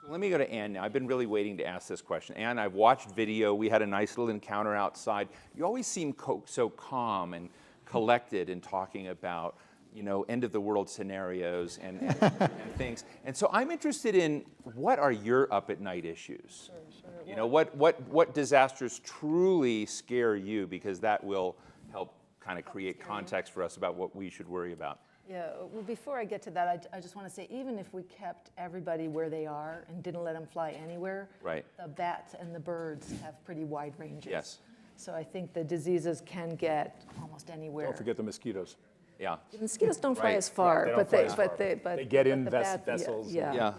So let me go to Ann now. I've been really waiting to ask this question. Ann, I've watched video. We had a nice little encounter outside. You always seem so calm and collected in talking about, you know, end of the world scenarios and things. And so I'm interested in, what are your up at night issues? Sure. You know, what disasters truly scare you, because that will help kind of create context for us about what we should worry about. Yeah, well, before I get to that, I just want to say, even if we kept everybody where they are and didn't let them fly anywhere, right, the bats and the birds have pretty wide ranges. Yes. So I think the diseases can get almost anywhere. Don't forget the mosquitoes. Yeah. The mosquitoes don't fly Right. as far, Yeah, they get in the bats, vessels. Yeah.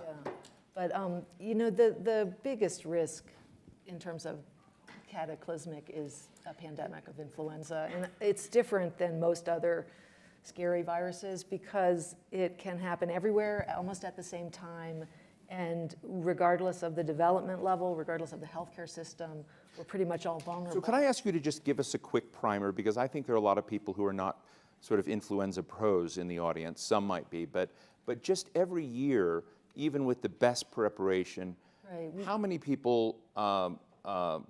But you know, the biggest risk in terms of cataclysmic is a pandemic of influenza, and it's different than most other scary viruses because it can happen everywhere, almost at the same time, and regardless of the development level, regardless of the healthcare system, we're pretty much all vulnerable. So can I ask you to just give us a quick primer, because I think there are a lot of people who are not sort of influenza pros in the audience. Some might be, but just every year, even with the best preparation, Right. how many people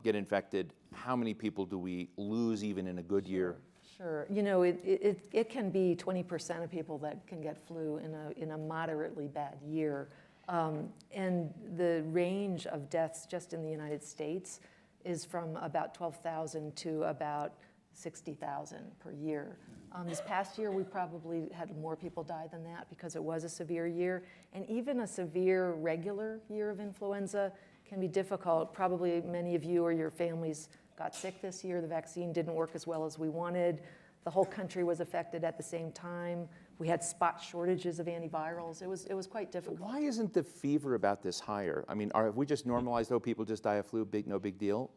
get infected? How many people do we lose even in a good year? Sure. You know, it can be 20% of people that can get flu in a moderately bad year. And the range of deaths just in the United States is from about 12,000 to about 60,000 per year. This past year, we probably had more people die than that because it was a severe year. And even a severe regular year of influenza can be difficult. Probably many of you or your families got sick this year. The vaccine didn't work as well as we wanted. The whole country was affected at the same time. We had spot shortages of antivirals. It was quite difficult. Why isn't the fever about this higher? I mean, have we just normalized, people just die of flu, no big deal?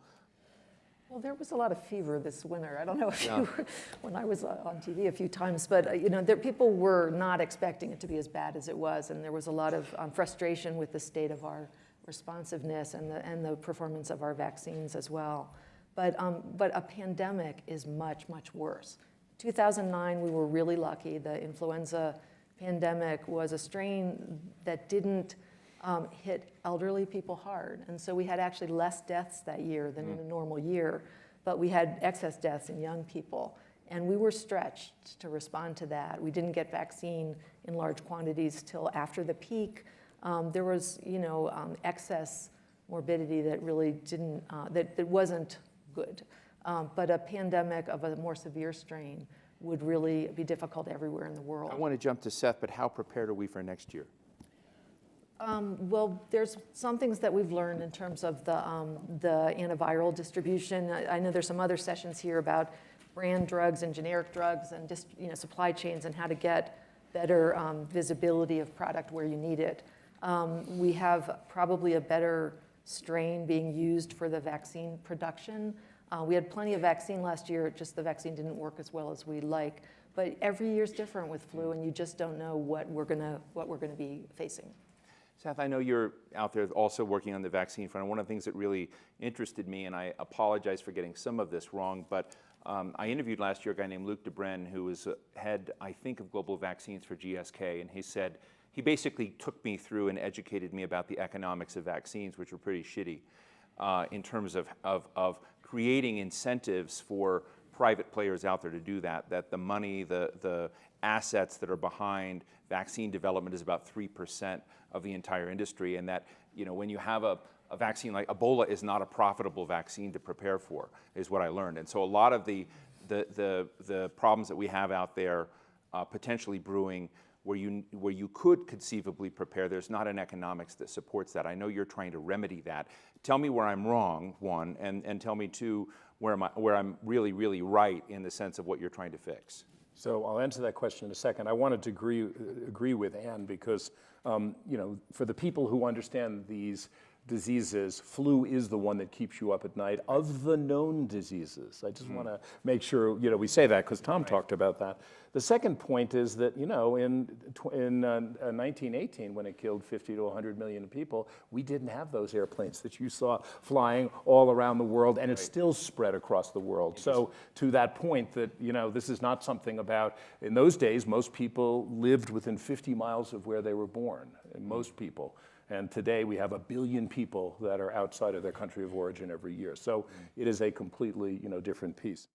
Well, there was a lot of fever this winter. I don't know if you were, when I was on TV a few times, but you know, people were not expecting it to be as bad as it was, and there was a lot of frustration with the state of our responsiveness and the performance of our vaccines as well. But a pandemic is much, much worse. 2009, we were really lucky. The influenza pandemic was a strain that didn't hit elderly people hard. And so we had actually less deaths that year than in a normal year, but we had excess deaths in young people. And we were stretched to respond to that. We didn't get vaccine in large quantities till after the peak. There was, you know, excess morbidity that really didn't, that wasn't good. But a pandemic of a more severe strain would really be difficult everywhere in the world. I want to jump to Seth, but how prepared are we for next year? Well, there's some things that we've learned in terms of the antiviral distribution. I know there's some other sessions here about brand drugs and generic drugs and just, you know, supply chains and how to get better visibility of product where you need it. We have probably a better strain being used for the vaccine production. We had plenty of vaccine last year, just the vaccine didn't work as well as we'd like. But every year's different with flu, and you just don't know what we're gonna be facing. Seth, I know you're out there also working on the vaccine front. And one of the things that really interested me, and I apologize for getting some of this wrong, but I interviewed last year a guy named Luc Debren, who was head, I think, of global vaccines for GSK, and he said, he basically took me through and educated me about the economics of vaccines, which were pretty shitty in terms of creating incentives for private players out there to do that the money, the assets that are behind vaccine development is about 3% of the entire industry, and that, you know, when you have a vaccine like Ebola is not a profitable vaccine to prepare for, is what I learned. And so a lot of the problems that we have out there potentially brewing where you could conceivably prepare, there's not an economics that supports that. I know you're trying to remedy that. Tell me where I'm wrong, one, and tell me, two, where I'm really, really right in the sense of what you're trying to fix. So I'll answer that question in a second. I wanted to agree with Ann because, you know, for the people who understand these diseases, flu is the one that keeps you up at night of the known diseases. I just want to make sure, you know, we say that because Tom talked about that. The second point is that, you know, in 1918, when it killed 50 to 100 million people, we didn't have those airplanes that you saw flying all around the world, and it still spread across the world. So to that point that, you know, this is not something about, in those days, most people lived within 50 miles of where they were born, and most people. And today we have 1 billion people that are outside of their country of origin every year. So it is a completely, different piece.